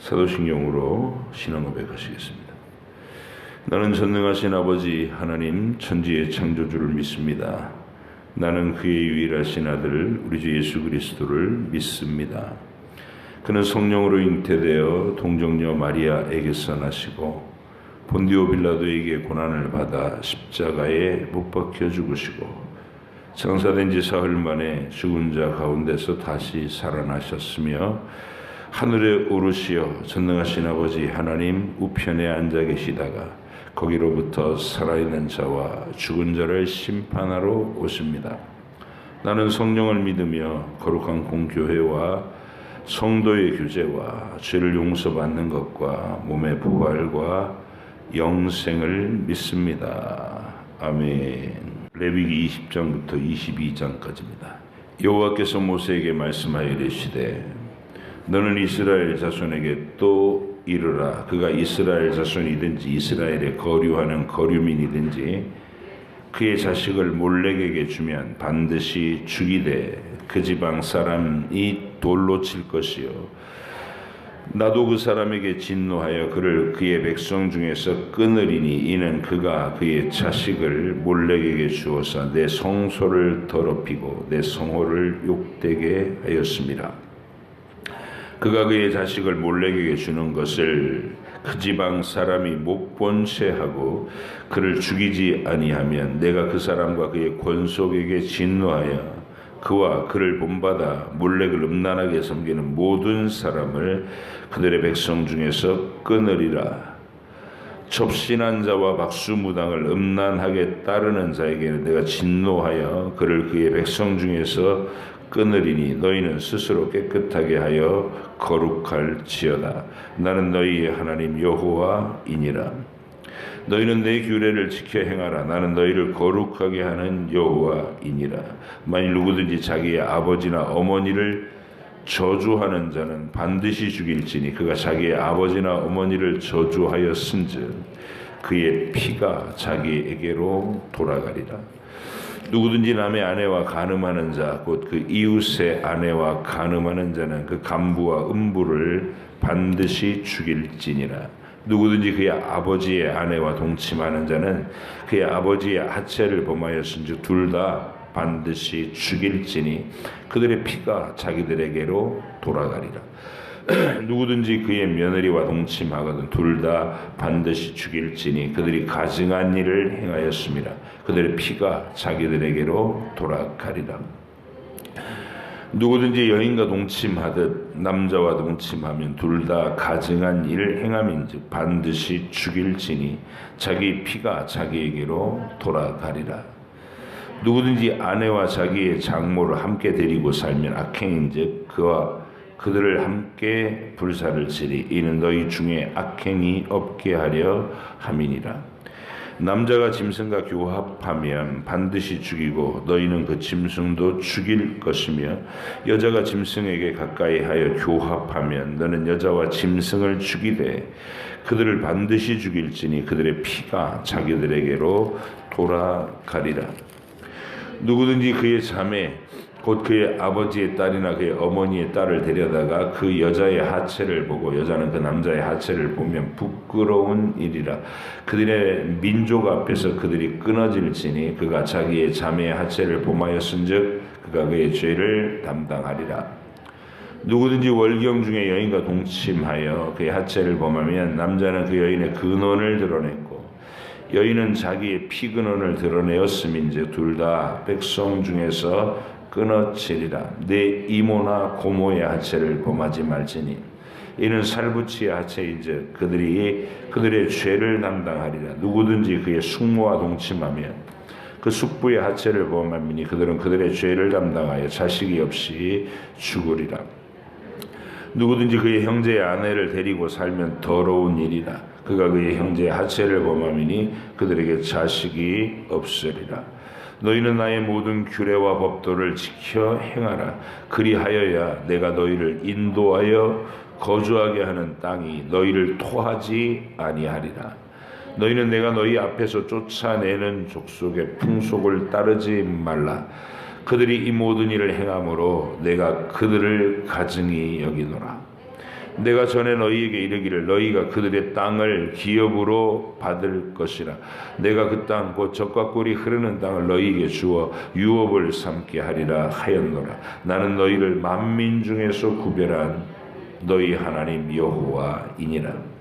사도신경으로 신앙 고백하시겠습니다. 나는 전능하신 아버지 하나님 천지의 창조주를 믿습니다. 나는 그의 유일하신 아들 우리 주 예수 그리스도를 믿습니다. 그는 성령으로 잉태되어 동정녀 마리아에게서 나시고 본디오 빌라도에게 고난을 받아 십자가에 못 박혀 죽으시고 장사된 지 사흘 만에 죽은 자 가운데서 다시 살아나셨으며 하늘에 오르시어 전능하신 아버지 하나님 우편에 앉아 계시다가 거기로부터 살아있는 자와 죽은 자를 심판하러 오십니다. 나는 성령을 믿으며 거룩한 공교회와 성도의 교제와 죄를 용서받는 것과 몸의 부활과 영생을 믿습니다. 아멘. 레위기 20장부터 22장까지입니다. 여호와께서 모세에게 말씀하여 이르시되 너는 이스라엘 자손에게 또 이르라. 그가 이스라엘 자손이든지 이스라엘에 거류하는 거류민이든지 그의 자식을 몰렉에게 주면 반드시 죽이되 그 지방 사람이 돌로 칠 것이요 나도 그 사람에게 진노하여 그를 그의 백성 중에서 끊으리니 이는 그가 그의 자식을 몰렉에게 주어서 내 성소를 더럽히고 내 성호를 욕되게 하였습니다. 그가 그의 자식을 몰렉에게 주는 것을 그 지방 사람이 못 본 채 하고 그를 죽이지 아니하면 내가 그 사람과 그의 권속에게 진노하여 그와 그를 본받아 몰렉을 음란하게 섬기는 모든 사람을 그들의 백성 중에서 끊으리라. 접신한 자와 박수무당을 음란하게 따르는 자에게는 내가 진노하여 그를 그의 백성 중에서 끊으리니 너희는 스스로 깨끗하게 하여 거룩할지어다. 나는 너희의 하나님 여호와이니라. 너희는 내 규례를 지켜 행하라. 나는 너희를 거룩하게 하는 여호와이니라. 만일 누구든지 자기의 아버지나 어머니를 저주하는 자는 반드시 죽일지니 그가 자기의 아버지나 어머니를 저주하였은즉 그의 피가 자기에게로 돌아가리라. 누구든지 남의 아내와 간음하는 자 곧 그 이웃의 아내와 간음하는 자는 그 간부와 음부를 반드시 죽일지니라. 누구든지 그의 아버지의 아내와 동침하는 자는 그의 아버지의 하체를 범하였은즉 둘 다 반드시 죽일지니 그들의 피가 자기들에게로 돌아가리라. 누구든지 그의 며느리와 동침하거든 둘 다 반드시 죽일지니 그들이 가증한 일을 행하였습니다. 그들의 피가 자기들에게로 돌아가리라. 누구든지 여인과 동침하듯 남자와 동침하면 둘 다 가증한 일을 행함인즉 반드시 죽일지니 자기 피가 자기에게로 돌아가리라. 누구든지 아내와 자기의 장모를 함께 데리고 살면 악행인즉 그와 그들을 함께 불사를 치리. 이는 너희 중에 악행이 없게 하려 함이니라. 남자가 짐승과 교합하면 반드시 죽이고 너희는 그 짐승도 죽일 것이며 여자가 짐승에게 가까이 하여 교합하면 너는 여자와 짐승을 죽이되 그들을 반드시 죽일지니 그들의 피가 자기들에게로 돌아가리라. 누구든지 그의 자매 곧 그의 아버지의 딸이나 그의 어머니의 딸을 데려다가 그 여자의 하체를 보고 여자는 그 남자의 하체를 보면 부끄러운 일이라. 그들의 민족 앞에서 그들이 끊어질지니 그가 자기의 자매의 하체를 범하였은즉 그가 그의 죄를 담당하리라. 누구든지 월경 중에 여인과 동침하여 그의 하체를 범하면 남자는 그 여인의 근원을 드러냈고 여인은 자기의 피근원을 드러내었음인즉 둘 다 백성 중에서 끊어치리라. 내 이모나 고모의 하체를 범하지 말지니 이는 살부치의 하체인즉 그들이 그들의 죄를 담당하리라. 누구든지 그의 숙모와 동침하면 그 숙부의 하체를 범함이니 그들은 그들의 죄를 담당하여 자식이 없이 죽으리라. 누구든지 그의 형제의 아내를 데리고 살면 더러운 일이라. 그가 그의 형제의 하체를 범함이니 그들에게 자식이 없으리라. 너희는 나의 모든 규례와 법도를 지켜 행하라. 그리하여야 내가 너희를 인도하여 거주하게 하는 땅이 너희를 토하지 아니하리라. 너희는 내가 너희 앞에서 쫓아내는 족속의 풍속을 따르지 말라. 그들이 이 모든 일을 행함으로 내가 그들을 가증히 여기노라. 내가 전에 너희에게 이르기를 너희가 그들의 땅을 기업으로 받을 것이라. 내가 그 땅 곧 젖과 꿀이 흐르는 땅을 너희에게 주어 유업을 삼게 하리라 하였노라. 나는 너희를 만민 중에서 구별한 너희 하나님 여호와이니라.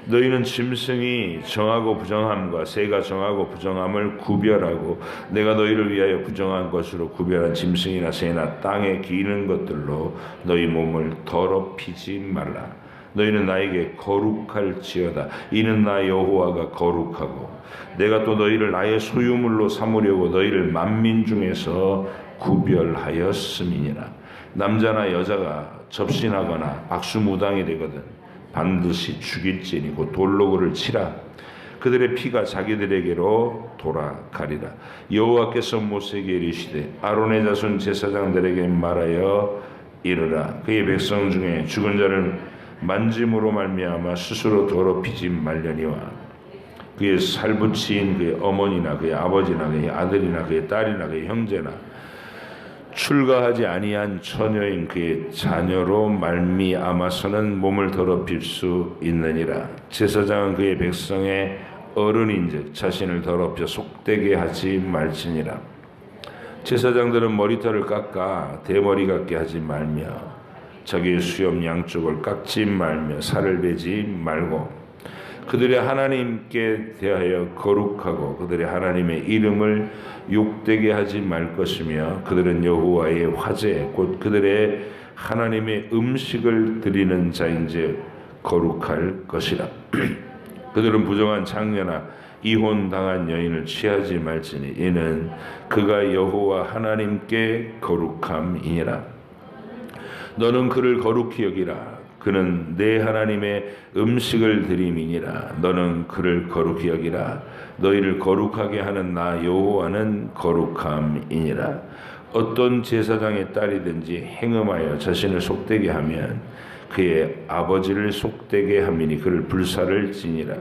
너희는 짐승이 정하고 부정함과 새가 정하고 부정함을 구별하고 내가 너희를 위하여 부정한 것으로 구별한 짐승이나 새나 땅에 기는 것들로 너희 몸을 더럽히지 말라. 너희는 나에게 거룩할지어다. 이는 나 여호와가 거룩하고 내가 또 너희를 나의 소유물로 삼으려고 너희를 만민 중에서 구별하였음이니라. 남자나 여자가 접신하거나 박수무당이 되거든 반드시 죽일지니 곧 돌로 그를 치라. 그들의 피가 자기들에게로 돌아가리라. 여호와께서 모세에게 이르시되 아론의 자손 제사장들에게 말하여 이르라. 그의 백성 중에 죽은 자를 만짐으로 말미암아 스스로 더럽히지 말려니와 그의 살부치인 그의 어머니나 그의 아버지나 그의 아들이나 그의 딸이나 그의 형제나 출가하지 아니한 처녀인 그의 자녀로 말미암아서는 몸을 더럽힐 수 있느니라. 제사장은 그의 백성의 어른인즉 자신을 더럽혀 속되게 하지 말지니라. 제사장들은 머리털을 깎아 대머리 같게 하지 말며 자기의 수염 양쪽을 깎지 말며 살을 베지 말고 그들의 하나님께 대하여 거룩하고 그들의 하나님의 이름을 욕되게 하지 말 것이며 그들은 여호와의 화제 곧 그들의 하나님의 음식을 드리는 자인즉 거룩할 것이라. 그들은 부정한 장녀나 이혼당한 여인을 취하지 말지니 이는 그가 여호와 하나님께 거룩함이니라. 너는 그를 거룩히 여기라. 그는 내 하나님의 음식을 드림이니라. 너는 그를 거룩히 여기라. 너희를 거룩하게 하는 나 여호와는 거룩함이니라. 어떤 제사장의 딸이든지 행음하여 자신을 속되게 하면 그의 아버지를 속되게 함이니 그를 불사를 지니라.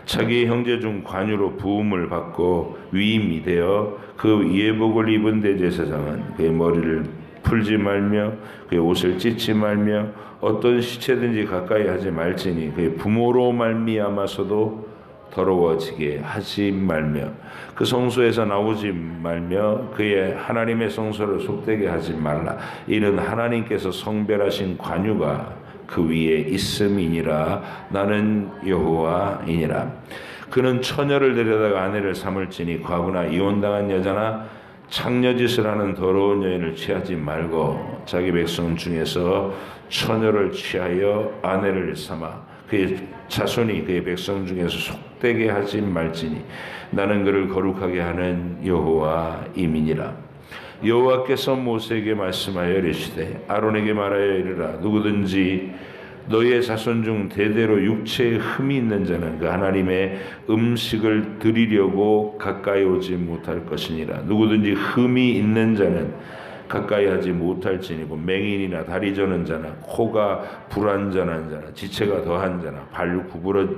자기의 형제 중 관유로 부음을 받고 위임이 되어 그 예복을 입은 대제사장은 그의 머리를 풀지 말며 그의 옷을 찢지 말며 어떤 시체든지 가까이 하지 말지니 그의 부모로 말미암아서도 더러워지게 하지 말며 그 성소에서 나오지 말며 그의 하나님의 성소를 속되게 하지 말라. 이는 하나님께서 성별하신 관유가 그 위에 있음이니라. 나는 여호와이니라. 그는 처녀를 데려다가 아내를 삼을지니 과부나 이혼당한 여자나 창녀짓을 하는 더러운 여인을 취하지 말고 자기 백성 중에서 처녀를 취하여 아내를 삼아 그의 자손이 그의 백성 중에서 속되게 하지 말지니 나는 그를 거룩하게 하는 여호와임이니라. 여호와께서 모세에게 말씀하여 이르시되 아론에게 말하여 이르라. 누구든지 너희의 자손 중 대대로 육체에 흠이 있는 자는 그 하나님의 음식을 드리려고 가까이 오지 못할 것이니라. 누구든지 흠이 있는 자는 가까이 하지 못할지니고 맹인이나 다리 저는 자나 코가 불완전한 자나 지체가 더한 자나 발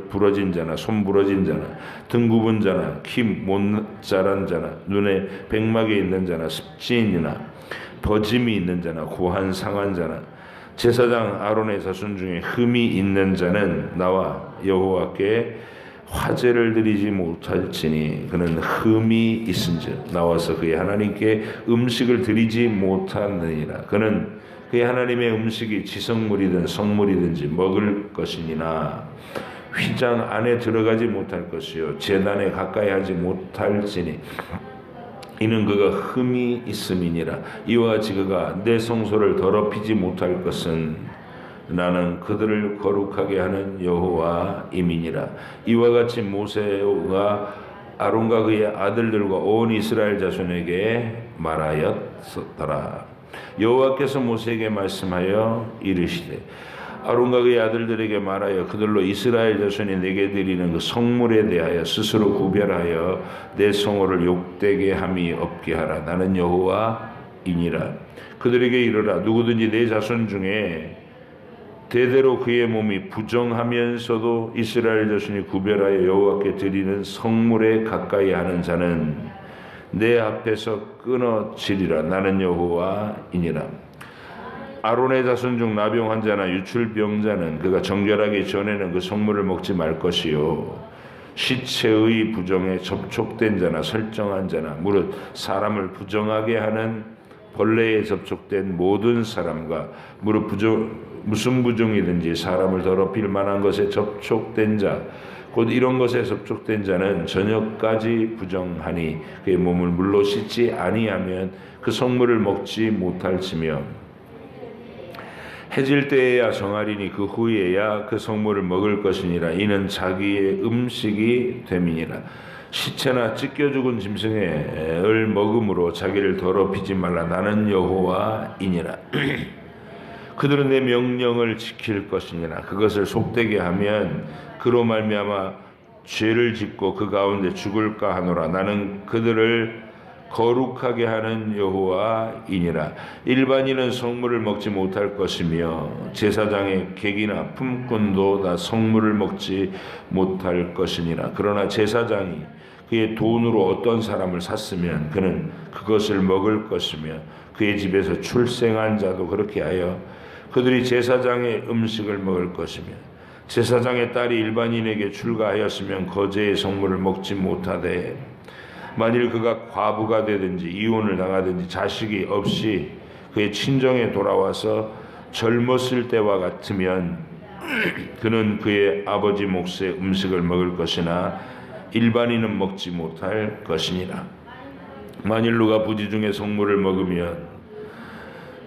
부러진 자나 손 부러진 자나 등 굽은 자나 키 못 자란 자나 눈에 백막이 있는 자나 습진이나 버짐이 있는 자나 고한 상한 자나 제사장 아론의 자손 중에 흠이 있는 자는 나와 여호와께 화제를 드리지 못할지니 그는 흠이 있은즉 나와서 그의 하나님께 음식을 드리지 못하느니라. 그는 그의 하나님의 음식이 지성물이든 성물이든지 먹을 것이니나 휘장 안에 들어가지 못할 것이요 제단에 가까이 하지 못할지니 이는 그가 흠이 있음이니라. 이와 같이 그가 내 성소를 더럽히지 못할 것은 나는 그들을 거룩하게 하는 여호와임이니라. 이와 같이 모세가 아론과 그의 아들들과 온 이스라엘 자손에게 말하였더라. 여호와께서 모세에게 말씀하여 이르시되 아론과 그의 아들들에게 말하여 그들로 이스라엘 자손이 내게 드리는 그 성물에 대하여 스스로 구별하여 내 성호를 욕되게 함이 없게 하라. 나는 여호와이니라. 그들에게 이르라. 누구든지 내 자손 중에 대대로 그의 몸이 부정하면서도 이스라엘 자손이 구별하여 여호와께 드리는 성물에 가까이 하는 자는 내 앞에서 끊어지리라. 나는 여호와이니라. 아론의 자손 중 나병 환자나 유출병자는 그가 정결하기 전에는 그 성물을 먹지 말 것이요 시체의 부정에 접촉된 자나 설정한 자나 무릇 사람을 부정하게 하는 벌레에 접촉된 모든 사람과 무릇 무슨 부정이든지 사람을 더럽힐 만한 것에 접촉된 자 곧 이런 것에 접촉된 자는 저녁까지 부정하니 그의 몸을 물로 씻지 아니하면 그 성물을 먹지 못할지며 해질 때에야 정하리니 그 후에야 그 성물을 먹을 것이니라. 이는 자기의 음식이 됨이니라. 시체나 찢겨 죽은 짐승을 먹음으로 자기를 더럽히지 말라. 나는 여호와이니라. 그들은 내 명령을 지킬 것이니라. 그것을 속되게 하면 그로 말미암아 죄를 짓고 그 가운데 죽을까 하노라. 나는 그들을 거룩하게 하는 여호와이니라. 일반인은 성물을 먹지 못할 것이며 제사장의 객이나 품꾼도 다 성물을 먹지 못할 것이니라. 그러나 제사장이 그의 돈으로 어떤 사람을 샀으면 그는 그것을 먹을 것이며 그의 집에서 출생한 자도 그렇게 하여 그들이 제사장의 음식을 먹을 것이며 제사장의 딸이 일반인에게 출가하였으면 거제의 성물을 먹지 못하되 만일 그가 과부가 되든지 이혼을 당하든지 자식이 없이 그의 친정에 돌아와서 젊었을 때와 같으면 그는 그의 아버지 몫의 음식을 먹을 것이나 일반인은 먹지 못할 것이니라. 만일 누가 부지 중에 성물을 먹으면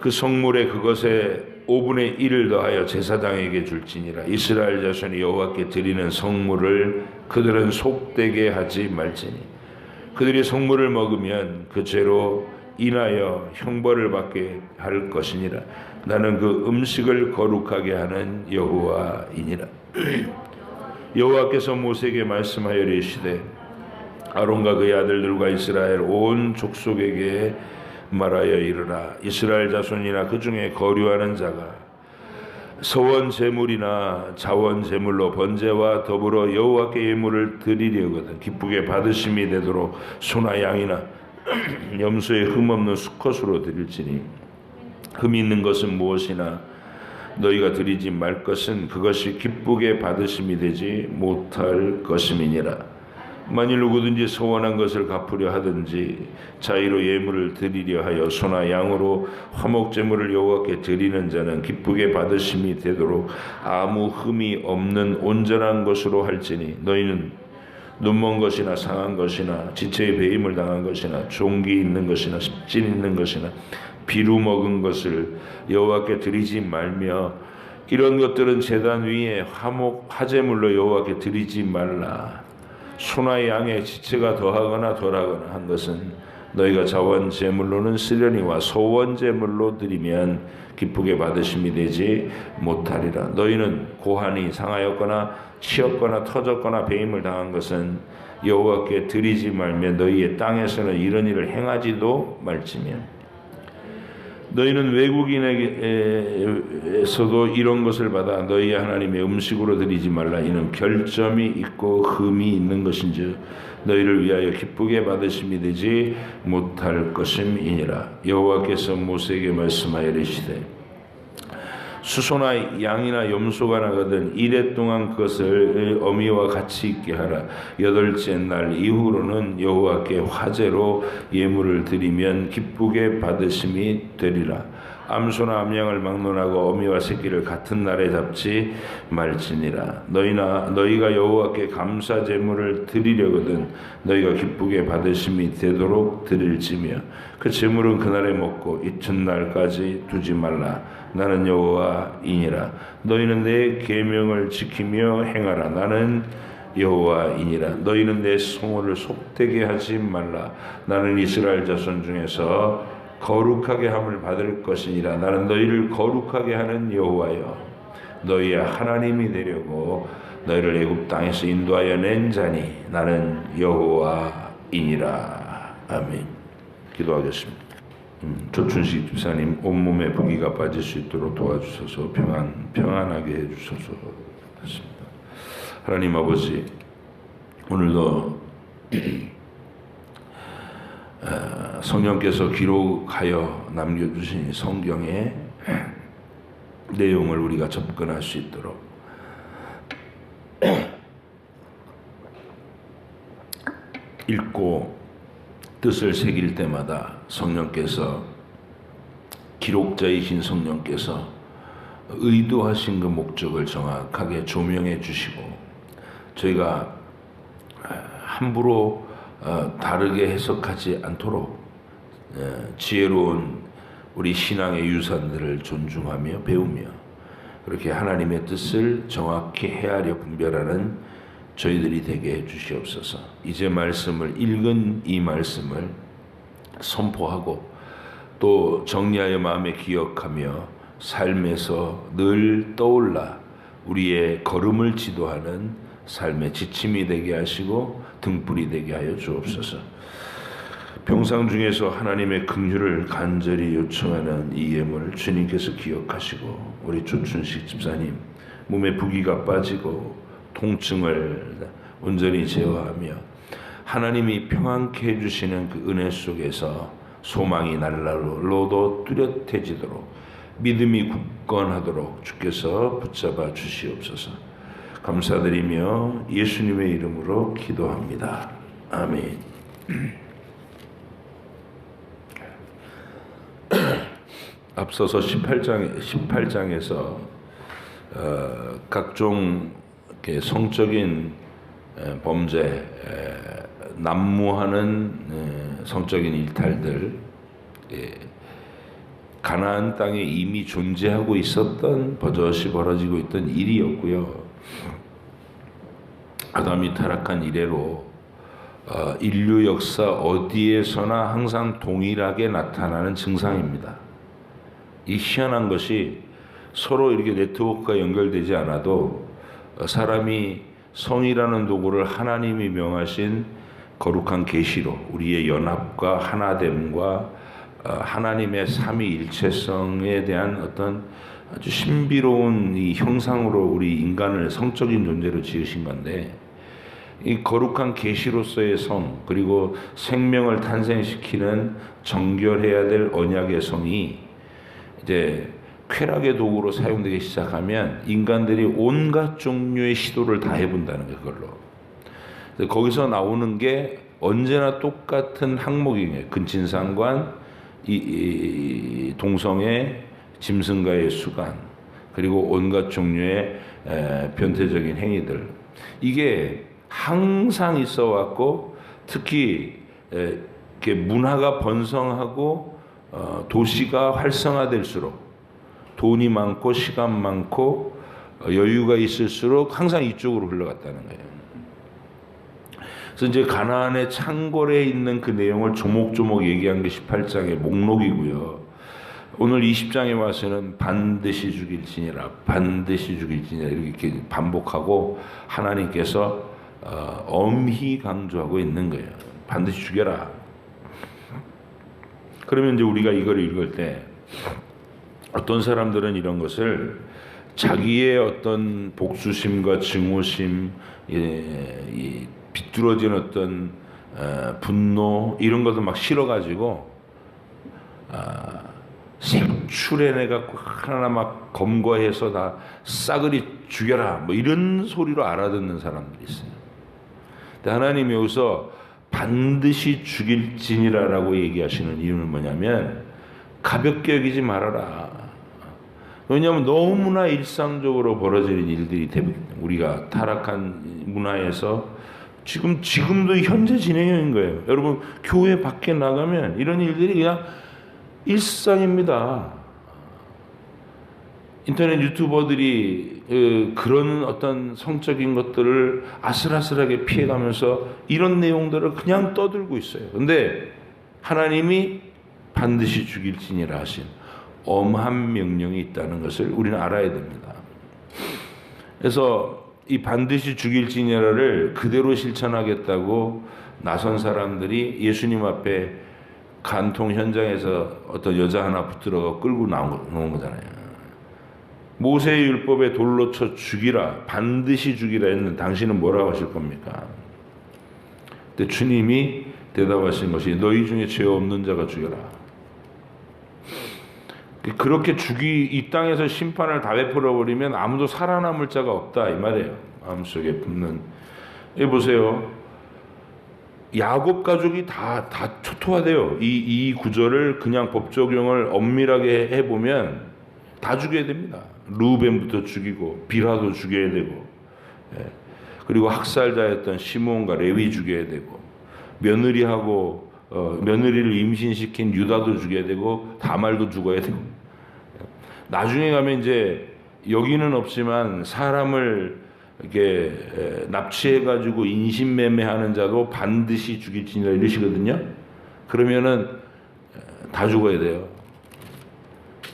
그 성물에 그것에 5분의 1을 더하여 제사장에게 줄지니라. 이스라엘 자손이 여호와께 드리는 성물을 그들은 속되게 하지 말지니 그들이 성물을 먹으면 그 죄로 인하여 형벌을 받게 할 것이니라. 나는 그 음식을 거룩하게 하는 여호와이니라. 여호와께서 모세에게 말씀하여 이르시되 아론과 그의 아들들과 이스라엘 온 족속에게 말하여 이르라. 이스라엘 자손이나 그 중에 거류하는 자가 서원 제물이나 자원 제물로 번제와 더불어 여호와께 예물을 드리려거든 기쁘게 받으심이 되도록 소나 양이나 염소의 흠 없는 수컷으로 드릴지니 흠이 있는 것은 무엇이나 너희가 드리지 말 것은 그것이 기쁘게 받으심이 되지 못할 것임이니라. 만일 누구든지 소원한 것을 갚으려 하든지 자의로 예물을 드리려 하여 소나 양으로 화목제물을 여호와께 드리는 자는 기쁘게 받으심이 되도록 아무 흠이 없는 온전한 것으로 할지니 너희는 눈먼 것이나 상한 것이나 지체의 배임을 당한 것이나 종기 있는 것이나 습진 있는 것이나 비루 먹은 것을 여호와께 드리지 말며 이런 것들은 제단 위에 화제물로 여호와께 드리지 말라. 소나 양의 지체가 더하거나 덜하거나 한 것은 너희가 자원 제물로는 쓰려니와 소원 제물로 드리면 기쁘게 받으심이 되지 못하리라. 너희는 고환이 상하였거나 치였거나 터졌거나 배임을 당한 것은 여호와께 드리지 말며 너희의 땅에서는 이런 일을 행하지도 말지며 너희는 외국인에게서도 이런 것을 받아 너희 하나님의 음식으로 드리지 말라. 이는 결점이 있고 흠이 있는 것인즉 너희를 위하여 기쁘게 받으심이 되지 못할 것임이니라. 여호와께서 모세에게 말씀하여 이르시되 수소나 양이나 염소가 나거든 이레 동안 그것을 어미와 같이 있게 하라. 8째 날 이후로는 여호와께 화제로 예물을 드리면 기쁘게 받으심이 되리라. 암소나 암양을 막론하고 어미와 새끼를 같은 날에 잡지 말지니라. 너희가 여호와께 감사 제물을 드리려거든 너희가 기쁘게 받으심이 되도록 드릴지며 그 제물은 그날에 먹고 이튿날까지 두지 말라. 나는 여호와이니라. 너희는 내 계명을 지키며 행하라. 나는 여호와이니라. 너희는 내 성호를 속되게 하지 말라. 나는 이스라엘 자손 중에서 거룩하게 함을 받을 것이니라. 나는 너희를 거룩하게 하는 여호와여 너희의 하나님이 되려고 너희를 애굽 땅에서 인도하여 낸 자니 나는 여호와이니라. 아멘. 기도하겠습니다. 조춘식 집사님 온몸에 부기가 빠질 수 있도록 도와주셔서 평안하게 해주셔서 그렇습니다. 하나님 아버지, 오늘도 성령께서 기록하여 남겨주신 성경에 내용을 우리가 접근할 수 있도록 읽고 뜻을 새길 때마다 성령께서, 기록자이신 성령께서 의도하신 그 목적을 정확하게 조명해 주시고, 저희가 함부로 다르게 해석하지 않도록 지혜로운 우리 신앙의 유산들을 존중하며 배우며 그렇게 하나님의 뜻을 정확히 헤아려 분별하는 저희들이 되게 해주시옵소서. 이제 말씀을 읽은 이 말씀을 선포하고 또 정리하여 마음에 기억하며 삶에서 늘 떠올라 우리의 걸음을 지도하는 삶의 지침이 되게 하시고 등불이 되게 하여 주옵소서. 병상 중에서 하나님의 긍휼을 간절히 요청하는 이 예물을 주님께서 기억하시고, 우리 조춘식 집사님 몸에 부기가 빠지고 통증을 온전히 제어하며 하나님이 평안케 해주시는 그 은혜 속에서 소망이 날라로도 뚜렷해지도록 믿음이 굳건하도록 주께서 붙잡아 주시옵소서. 감사드리며 예수님의 이름으로 기도합니다. 아멘. 앞서서 18장에서 각종 성적인 범죄, 난무하는 성적인 일탈들, 가나안 땅에 이미 존재하고 있었던, 버젓이 벌어지고 있던 일이었고요. 아담이 타락한 이래로 인류 역사 어디에서나 항상 동일하게 나타나는 증상입니다. 이 희한한 것이 서로 이렇게 네트워크가 연결되지 않아도 사람이 성이라는 도구를 하나님이 명하신 거룩한 계시로 우리의 연합과 하나됨과 하나님의 삼위일체성에 대한 어떤 아주 신비로운 이 형상으로 우리 인간을 성적인 존재로 지으신 건데, 이 거룩한 계시로서의 성, 그리고 생명을 탄생시키는 정결해야 될 언약의 성이 이제 쾌락의 도구로 사용되기 시작하면 인간들이 온갖 종류의 시도를 다 해본다는 거예요. 그걸로. 거기서 나오는 게 언제나 똑같은 항목이에요. 근친상관, 이 동성애, 짐승과의 수간, 그리고 온갖 종류의 변태적인 행위들. 이게 항상 있어 왔고, 특히 이렇게 문화가 번성하고 도시가 활성화될수록, 돈이 많고 시간 많고 여유가 있을수록 항상 이쪽으로 흘러갔다는 거예요. 그래서 이제 가나안의 창궐에 있는 그 내용을 조목조목 얘기한 게 18장의 목록이고요. 오늘 20장에 와서는 반드시 죽일지니라, 반드시 죽일지니라 이렇게 반복하고 하나님께서 엄히 강조하고 있는 거예요. 반드시 죽여라. 그러면 이제 우리가 이걸 읽을 때 어떤 사람들은 이런 것을 자기의 어떤 복수심과 증오심, 이 비뚤어진 어떤 분노 이런 것을 막 실어가지고 색출해내갖고 하나하나 막 검거해서 다 싸그리 죽여라 뭐 이런 소리로 알아듣는 사람들이 있어요. 근데 하나님이 여기서 반드시 죽일지니라라고 얘기하시는 이유는 뭐냐면, 가볍게 여기지 말아라. 왜냐하면 너무나 일상적으로 벌어지는 일들이 우리가 타락한 문화에서 지금도 현재 진행형인 거예요. 여러분 교회 밖에 나가면 이런 일들이 그냥 일상입니다. 인터넷 유튜버들이 그런 어떤 성적인 것들을 아슬아슬하게 피해가면서 이런 내용들을 그냥 떠들고 있어요. 근데 하나님이 반드시 죽일지니라 하신 엄한 명령이 있다는 것을 우리는 알아야 됩니다. 그래서 이 반드시 죽일지니라를 그대로 실천하겠다고 나선 사람들이 예수님 앞에 간통 현장에서 어떤 여자 하나 붙들어가 끌고 나온 거잖아요. 모세의 율법에 돌로 쳐 죽이라, 반드시 죽이라 했는데 당신은 뭐라고 하실 겁니까? 근데 주님이 대답하신 것이 너희 중에 죄 없는 자가 죽여라. 그렇게 이 땅에서 심판을 다 베풀어 버리면 아무도 살아남을 자가 없다 이 말이에요. 마음속에 품는. 여기 보세요. 야곱 가족이 다 초토화돼요. 이 구절을 그냥 법 적용을 엄밀하게 해보면 다 죽여야 됩니다. 루벤부터 죽이고 빌하도 죽여야 되고, 그리고 학살자였던 시몬과 레위 죽여야 되고, 며느리를 임신시킨 유다도 죽여야 되고, 다말도 죽어야 되고. 나중에 가면 이제 여기는 없지만 사람을 이렇게 납치해가지고 인신매매하는 자도 반드시 죽일지니라 이러시거든요. 그러면은 다 죽어야 돼요.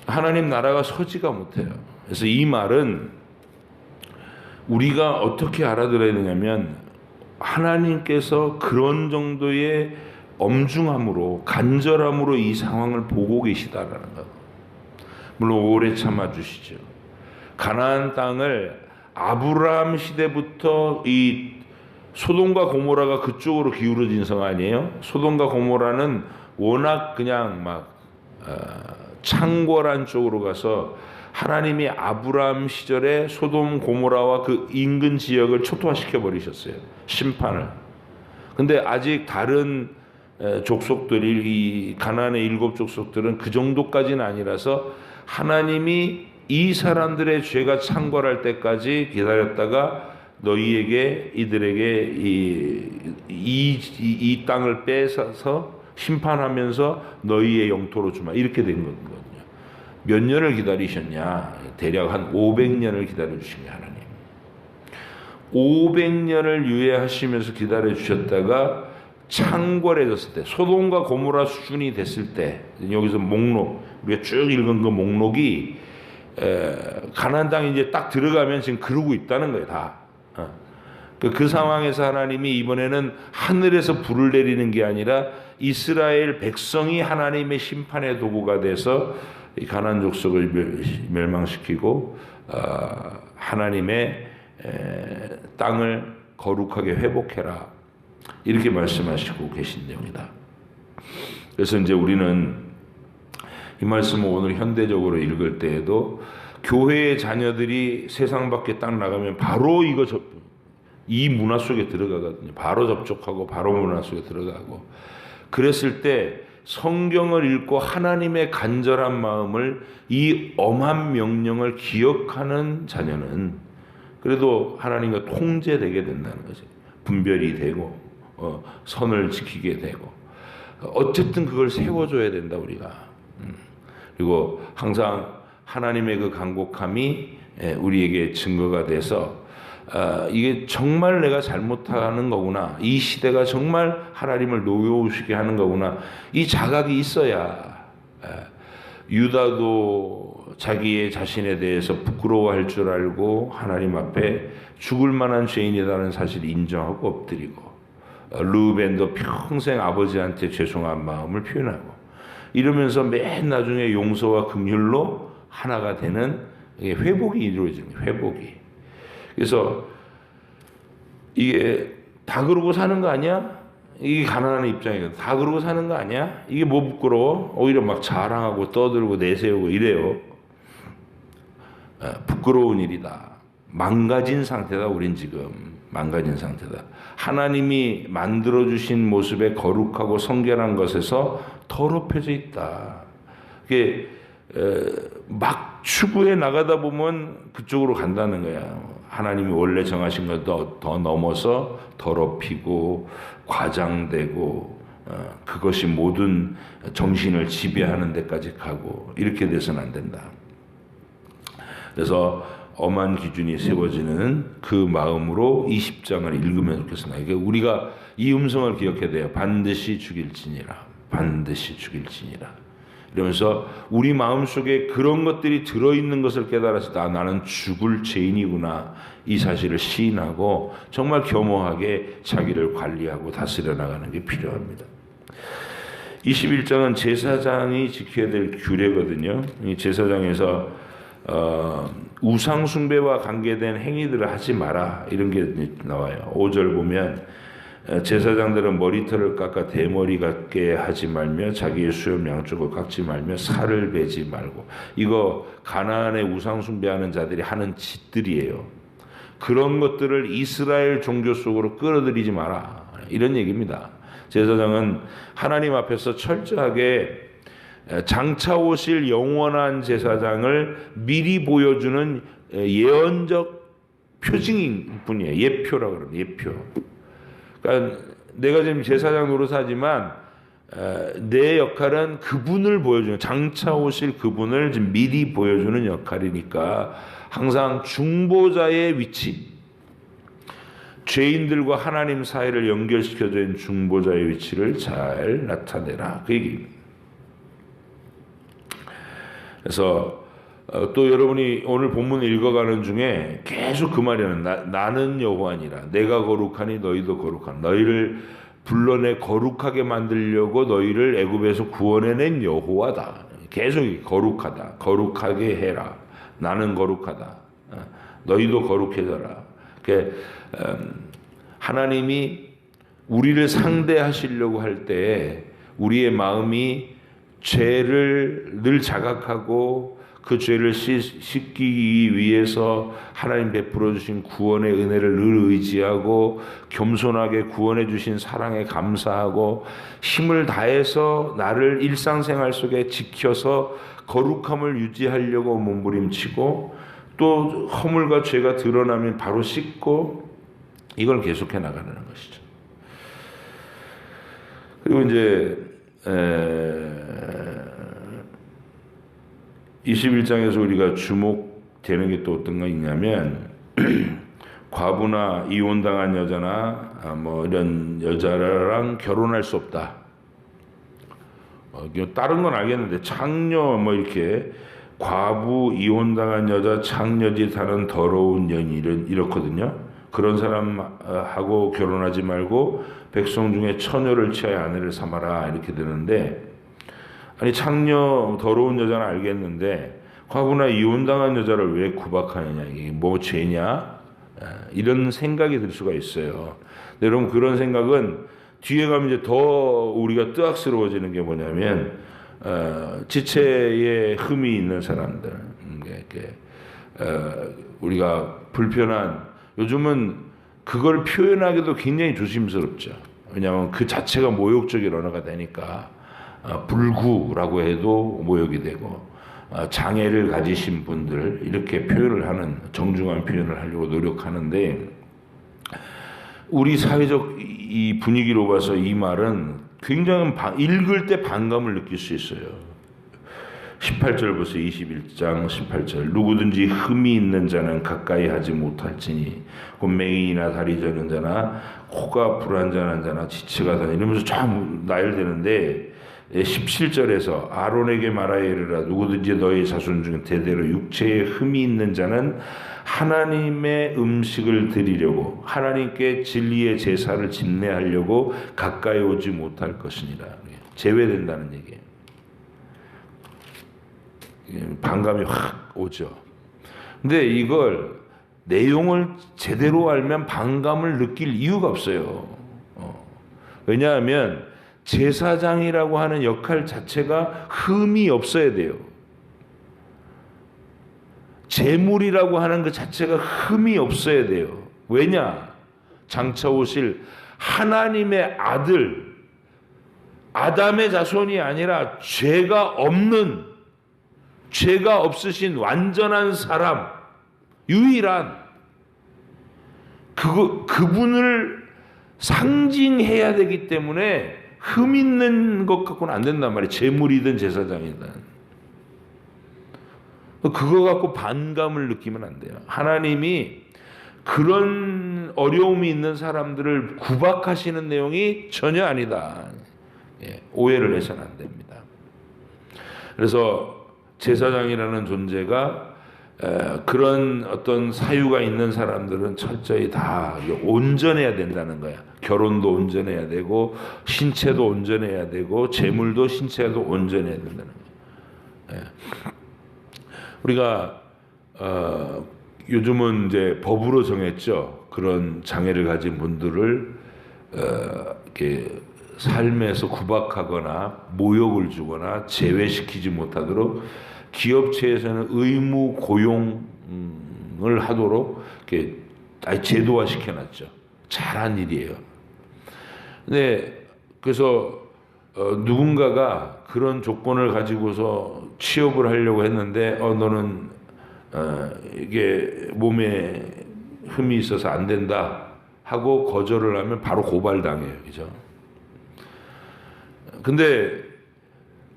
하나님 나라가 서지가 못해요. 그래서 이 말은 우리가 어떻게 알아들어야 되냐면, 하나님께서 그런 정도의 엄중함으로, 간절함으로 이 상황을 보고 계시다라는 것. 물론 오래 참아주시죠. 가나안 땅을 아브라함 시대부터 이 소돔과 고모라가 그쪽으로 기울어진 성 아니에요? 소돔과 고모라는 워낙 그냥 막 창궐한 쪽으로 가서 하나님이 아브라함 시절에 소돔 고모라와 그 인근 지역을 초토화시켜 버리셨어요. 심판을. 근데 아직 다른 족속들이, 이 가나안의 7 족속들은 그 정도까지는 아니라서 하나님이 이 사람들의 죄가 창궐할 때까지 기다렸다가 너희에게, 이들에게 이 땅을 뺏어서 심판하면서 너희의 영토로 주마, 이렇게 된 거거든요. 몇 년을 기다리셨냐? 대략 한 500년을 기다려주신 게 하나님. 500년을 유예하시면서 기다려주셨다가 창궐해졌을 때, 소돔과 고모라 수준이 됐을 때, 여기서 목록, 우리가 쭉 읽은 그 목록이 가나안 땅에 이제 딱 들어가면 지금 그러고 있다는 거예요, 다. 그 상황에서 하나님이 이번에는 하늘에서 불을 내리는 게 아니라 이스라엘 백성이 하나님의 심판의 도구가 돼서 이 가나안 족속을 멸망시키고 하나님의 땅을 거룩하게 회복해라, 이렇게 말씀하시고 계신 내용이다. 그래서 이제 우리는 이 말씀을 오늘 현대적으로 읽을 때에도 교회의 자녀들이 세상 밖에 딱 나가면 바로 이 문화 속에 들어가거든요. 바로 접촉하고 바로 문화 속에 들어가고. 그랬을 때 성경을 읽고 하나님의 간절한 마음을, 이 엄한 명령을 기억하는 자녀는 그래도 하나님과 통제되게 된다는 거죠. 분별이 되고 선을 지키게 되고, 어쨌든 그걸 세워줘야 된다 우리가. 그리고 항상 하나님의 그 간곡함이 우리에게 증거가 돼서 이게 정말 내가 잘못하는 거구나, 이 시대가 정말 하나님을 노여우시게 하는 거구나, 이 자각이 있어야. 유다도 자기의 자신에 대해서 부끄러워할 줄 알고 하나님 앞에 죽을 만한 죄인이라는 사실을 인정하고 엎드리고, 르벤도 평생 아버지한테 죄송한 마음을 표현하고, 이러면서 맨 나중에 용서와 긍휼로 하나가 되는 회복이 이루어지는 거예요. 회복이. 그래서 이게 다 그러고 사는 거 아니야? 이게 가난한 입장이거든. 다 그러고 사는 거 아니야? 이게 뭐 부끄러워? 오히려 막 자랑하고 떠들고 내세우고 이래요. 부끄러운 일이다. 망가진 상태다. 우린 지금 망가진 상태다. 하나님이 만들어주신 모습에 거룩하고 성결한 것에서 더럽혀져 있다. 그게 막 추구해 나가다 보면 그쪽으로 간다는 거야. 하나님이 원래 정하신 것도 더 넘어서 더럽히고 과장되고, 그것이 모든 정신을 지배하는 데까지 가고, 이렇게 돼서는 안 된다. 그래서 엄한 기준이 세워지는 그 마음으로 이 10장을 읽으면 좋겠습니다. 그러니까 우리가 이 음성을 기억해야 돼요. 반드시 죽일지니라. 반드시 죽일지니라. 이러면서 우리 마음속에 그런 것들이 들어있는 것을 깨달아서 나는 죽을 죄인이구나, 이 사실을 시인하고 정말 겸허하게 자기를 관리하고 다스려 나가는 게 필요합니다. 21장은 제사장이 지켜야 될 규례거든요. 이 제사장에서 우상 숭배와 관계된 행위들을 하지 마라, 이런 게 나와요. 5절 보면 제사장들은 머리털을 깎아 대머리 같게 하지 말며 자기의 수염 양쪽을 깎지 말며 살을 베지 말고. 이거 가나안의 우상 숭배하는 자들이 하는 짓들이에요. 그런 것들을 이스라엘 종교 속으로 끌어들이지 마라, 이런 얘기입니다. 제사장은 하나님 앞에서 철저하게 장차 오실 영원한 제사장을 미리 보여주는 예언적 표징인 뿐이에요. 예표라고 그러는 예표. 그러니까 내가 지금 제사장 노릇하지만 내 역할은 그분을 보여주는, 장차 오실 그분을 지금 미리 보여주는 역할이니까 항상 중보자의 위치, 죄인들과 하나님 사이를 연결시켜져 있는 중보자의 위치를 잘 나타내라, 그 얘기입니다. 그래서 또 여러분이 오늘 본문 읽어가는 중에 계속 그 말이는 나는 여호와니라, 내가 거룩하니 너희도 거룩하니, 너희를 불러내 거룩하게 만들려고 너희를 애굽에서 구원해낸 여호와다. 계속 거룩하다, 거룩하게 해라, 나는 거룩하다, 너희도 거룩해져라. 하나님이 우리를 상대하시려고 할 때 우리의 마음이 죄를 늘 자각하고 그 죄를 씻기 위해서 하나님 베풀어 주신 구원의 은혜를 늘 의지하고 겸손하게 구원해 주신 사랑에 감사하고 힘을 다해서 나를 일상생활 속에 지켜서 거룩함을 유지하려고 몸부림치고, 또 허물과 죄가 드러나면 바로 씻고, 이걸 계속해 나가는 것이죠. 그리고 이제 21장에서 우리가 주목되는 게 또 어떤 거 있냐면 과부나 이혼당한 여자나 뭐 이런 여자랑 결혼할 수 없다. 다른 건 알겠는데 창녀 뭐 이렇게 과부, 이혼당한 여자, 창녀짓 하는 더러운 연인 이렇거든요. 그런 사람하고 결혼하지 말고 백성 중에 처녀를 취하여 아내를 삼아라, 이렇게 되는데, 아니 창녀 더러운 여자는 알겠는데 과부나 이혼당한 여자를 왜 구박하느냐, 이게 뭐 죄냐, 이런 생각이 들 수가 있어요. 근데 여러분, 그런 생각은 뒤에 가면 이제 더 우리가 뜨악스러워지는 게 뭐냐면 지체에 흠이 있는 사람들, 우리가 불편한, 요즘은 그걸 표현하기도 굉장히 조심스럽죠. 왜냐하면 그 자체가 모욕적인 언어가 되니까 불구라고 해도 모욕이 되고, 장애를 가지신 분들 이렇게 표현을 하는, 정중한 표현을 하려고 노력하는데, 우리 사회적 이 분위기로 봐서 이 말은 굉장히 읽을 때 반감을 느낄 수 있어요. 18절부터 21장 18절, 누구든지 흠이 있는 자는 가까이 하지 못할지니 곧 맹인이나 다리 저는 자나 코가 불안전한 자나 지체가 다니, 이러면서 참 나열되는데 17절에서 아론에게 말하여 이르라, 누구든지 너희 자손 중 대대로 육체에 흠이 있는 자는 하나님의 음식을 드리려고 하나님께 진리의 제사를 집례하려고 가까이 오지 못할 것이니라. 제외된다는 얘기예요. 반감이 확 오죠. 근데 이걸 내용을 제대로 알면 반감을 느낄 이유가 없어요. 왜냐하면 제사장이라고 하는 역할 자체가 흠이 없어야 돼요. 제물이라고 하는 그 자체가 흠이 없어야 돼요. 왜냐? 장차 오실 하나님의 아들, 아담의 자손이 아니라 죄가 없으신 완전한 사람, 유일한 그분을 상징해야 되기 때문에 흠 있는 것 갖고는 안 된단 말이에요. 제물이든 제사장이든. 그거 갖고 반감을 느끼면 안 돼요. 하나님이 그런 어려움이 있는 사람들을 구박하시는 내용이 전혀 아니다. 오해를 해서는 안 됩니다. 그래서 제사장이라는 존재가 그런 어떤 사유가 있는 사람들은 철저히 다 온전해야 된다는 거야. 결혼도 온전해야 되고, 신체도 온전해야 되고, 재물도 신체도 온전해야 된다는 거야. 우리가 요즘은 이제 법으로 정했죠. 그런 장애를 가진 분들을 이렇게 삶에서 구박하거나 모욕을 주거나 제외시키지 못하도록 기업체에서는 의무 고용을 하도록 이렇게 아예 제도화 시켜놨죠. 잘한 일이에요. 근데 그래서 누군가가 그런 조건을 가지고서 취업을 하려고 했는데 너는 이게 몸에 흠이 있어서 안 된다 하고 거절을 하면 바로 고발당해요. 그죠? 근데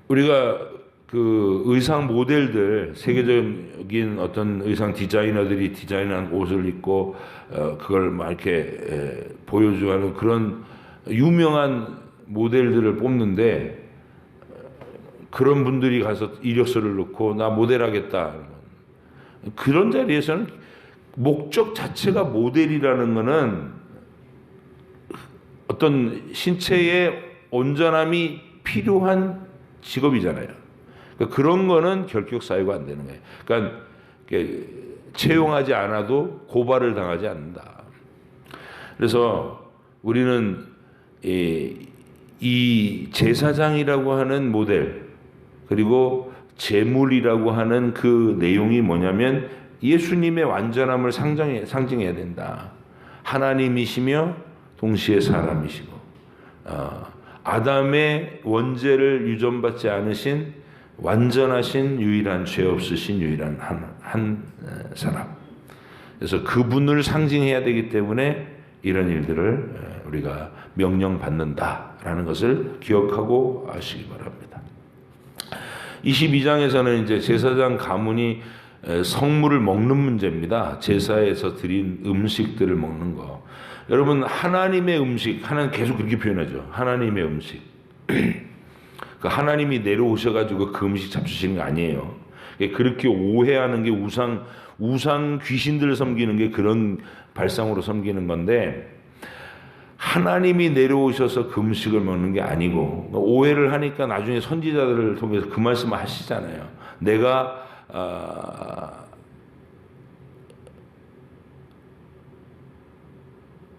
우리가 그 의상 모델들, 세계적인 어떤 의상 디자이너들이 디자인한 옷을 입고 그걸 막 이렇게 보여주는 그런 유명한 모델들을 뽑는데, 그런 분들이 가서 이력서를 넣고 나 모델하겠다, 그런 자리에서는 목적 자체가 모델이라는 거는 어떤 신체의 온전함이 필요한 직업이잖아요. 그러니까 그런 거는 결격 사유가 안 되는 거예요. 그러니까 채용하지 않아도 고발을 당하지 않는다. 그래서 우리는 이 제사장이라고 하는 모델, 그리고 제물이라고 하는 그 내용이 뭐냐면 예수님의 완전함을 상징해야 된다. 하나님이시며 동시에 사람이시고 아담의 원죄를 유전받지 않으신 완전하신 유일한 죄 없으신 유일한 한 사람. 그래서 그분을 상징해야 되기 때문에 이런 일들을 우리가 명령받는다라는 것을 기억하고 하시기 바랍니다. 22장에서는 이제 제사장 가문이 성물을 먹는 문제입니다. 제사에서 드린 음식들을 먹는 거. 여러분, 하나님의 음식, 하나님 계속 그렇게 표현하죠. 하나님의 음식. 그 하나님이 내려오셔가지고 그 음식 잡수시는 게 아니에요. 그렇게 오해하는 게 우상 귀신들을 섬기는 게 그런 발상으로 섬기는 건데, 하나님이 내려오셔서 그 음식을 먹는 게 아니고, 오해를 하니까 나중에 선지자들을 통해서 그 말씀을 하시잖아요. 내가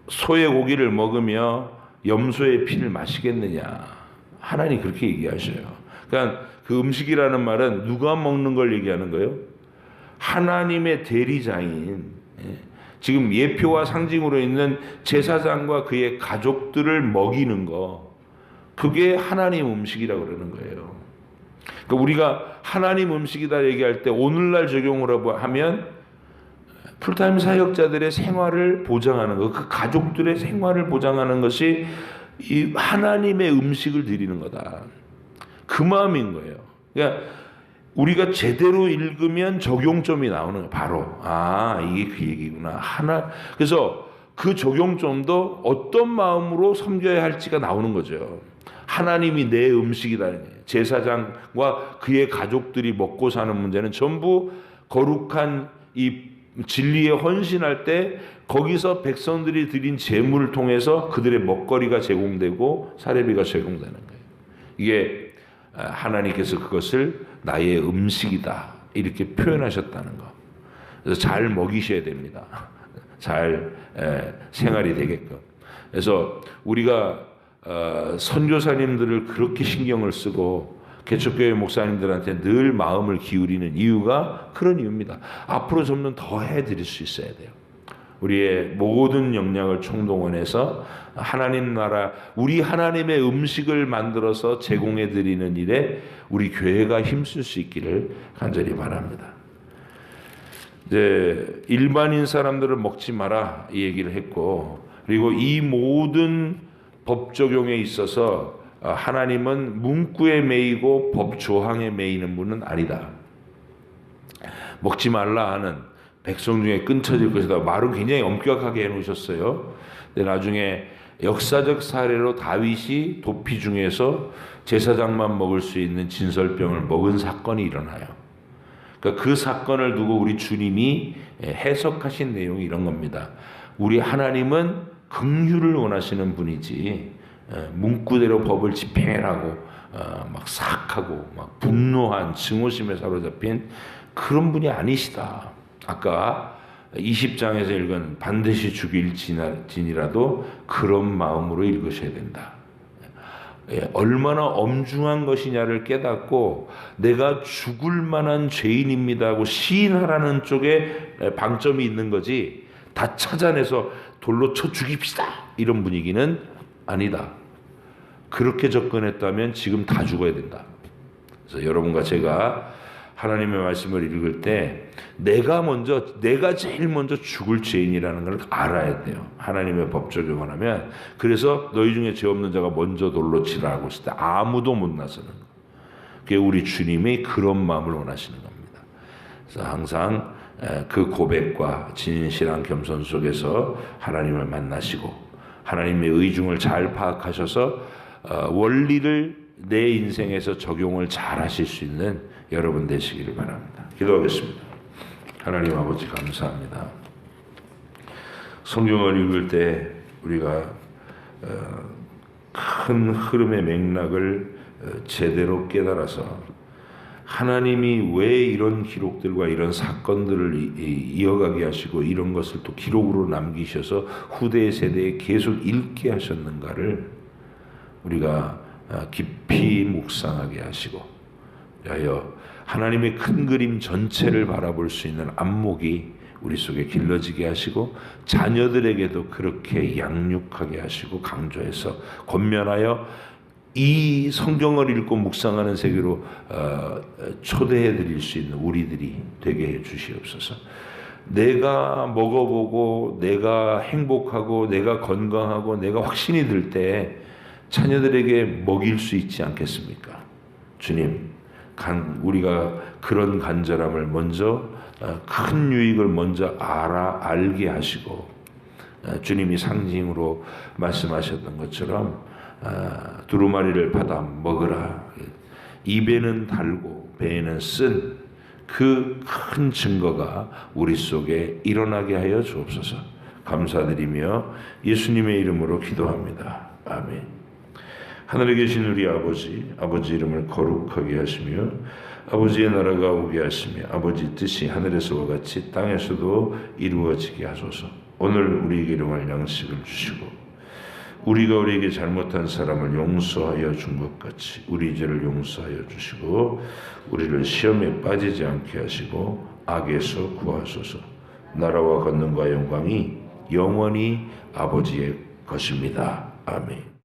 소의 고기를 먹으며 염소의 피를 마시겠느냐. 하나님 그렇게 얘기하셔요. 그러니까 그 음식이라는 말은 누가 먹는 걸 얘기하는 거예요? 하나님의 대리자인, 지금 예표와 상징으로 있는 제사장과 그의 가족들을 먹이는 거, 그게 하나님 음식이라고 그러는 거예요. 그러니까 우리가 하나님 음식이다 얘기할 때 오늘날 적용으로 하면 풀타임 사역자들의 생활을 보장하는 것, 그 가족들의 생활을 보장하는 것이 이 하나님의 음식을 드리는 거다. 그 마음인 거예요. 그러니까 우리가 제대로 읽으면 적용점이 나오는 거예요. 바로 이게 그 얘기구나. 그래서 그 적용점도 어떤 마음으로 섬겨야 할지가 나오는 거죠. 하나님이 내 음식이다. 제사장과 그의 가족들이 먹고 사는 문제는 전부 거룩한 이 진리에 헌신할 때 거기서 백성들이 드린 제물을 통해서 그들의 먹거리가 제공되고 사례비가 제공되는 거예요. 이게 하나님께서 그것을 나의 음식이다 이렇게 표현하셨다는 거. 그래서 잘 먹이셔야 됩니다. 잘 생활이 되게끔. 그래서 우리가 선교사님들을 그렇게 신경을 쓰고 개척교회 목사님들한테 늘 마음을 기울이는 이유가 그런 이유입니다. 앞으로 좀 더 해드릴 수 있어야 돼요. 우리의 모든 역량을 총동원해서 하나님 나라, 우리 하나님의 음식을 만들어서 제공해드리는 일에 우리 교회가 힘쓸 수 있기를 간절히 바랍니다. 이제 일반인 사람들은 먹지 마라 이 얘기를 했고, 그리고 이 모든 법 적용에 있어서 하나님은 문구에 매이고 법 조항에 매이는 분은 아니다. 먹지 말라 하는 백성 중에 끊쳐질 것이다. 말은 굉장히 엄격하게 해놓으셨어요. 근데 나중에 역사적 사례로 다윗이 도피 중에서 제사장만 먹을 수 있는 진설병을 먹은 사건이 일어나요. 그러니까 그 사건을 두고 우리 주님이 해석하신 내용이 이런 겁니다. 우리 하나님은 긍휼을 원하시는 분이지 문구대로 법을 집행하라고 막 사악하고 막 분노한 증오심에 사로잡힌 그런 분이 아니시다. 아까 20장에서 읽은 반드시 죽일 진이라도 그런 마음으로 읽으셔야 된다. 얼마나 엄중한 것이냐를 깨닫고 내가 죽을 만한 죄인입니다 하고 시인하라는 쪽에 방점이 있는 거지, 다 찾아내서 돌로 쳐 죽입시다 이런 분위기는 아니다. 그렇게 접근했다면 지금 다 죽어야 된다. 그래서 여러분과 제가 하나님의 말씀을 읽을 때 내가 제일 먼저 죽을 죄인이라는 걸 알아야 돼요. 하나님의 법 적용을 하면. 그래서 너희 중에 죄 없는 자가 먼저 돌로 치라고 했을 때 아무도 못 나서는 거예요. 그게 우리 주님이 그런 마음을 원하시는 겁니다. 그래서 항상 그 고백과 진실한 겸손 속에서 하나님을 만나시고 하나님의 의중을 잘 파악하셔서 원리를 내 인생에서 적용을 잘 하실 수 있는 여러분 되시기를 바랍니다. 기도하겠습니다. 하나님 아버지 감사합니다. 성경을 읽을 때 우리가 큰 흐름의 맥락을 제대로 깨달아서 하나님이 왜 이런 기록들과 이런 사건들을 이어가게 하시고 이런 것을 또 기록으로 남기셔서 후대 세대에 계속 읽게 하셨는가를 우리가 깊이 묵상하게 하시고, 하여 하나님의 큰 그림 전체를 바라볼 수 있는 안목이 우리 속에 길러지게 하시고 자녀들에게도 그렇게 양육하게 하시고 강조해서 권면하여 이 성경을 읽고 묵상하는 세계로 초대해 드릴 수 있는 우리들이 되게 해 주시옵소서. 내가 먹어보고 내가 행복하고 내가 건강하고 내가 확신이 들 때 자녀들에게 먹일 수 있지 않겠습니까? 주님, 우리가 그런 간절함을 먼저 큰 유익을 먼저 알게 하시고 주님이 상징으로 말씀하셨던 것처럼 두루마리를 받아 먹으라. 입에는 달고 배에는 쓴 그 큰 증거가 우리 속에 일어나게 하여 주옵소서. 감사드리며 예수님의 이름으로 기도합니다. 아멘. 하늘에 계신 우리 아버지 이름을 거룩하게 하시며 아버지의 나라가 오게 하시며 아버지 뜻이 하늘에서와 같이 땅에서도 이루어지게 하소서. 오늘 우리에게 일용할 양식을 주시고 우리가 우리에게 잘못한 사람을 용서하여 준 것 같이 우리 죄를 용서하여 주시고 우리를 시험에 빠지지 않게 하시고 악에서 구하소서. 나라와 권능과 영광이 영원히 아버지의 것입니다. 아멘.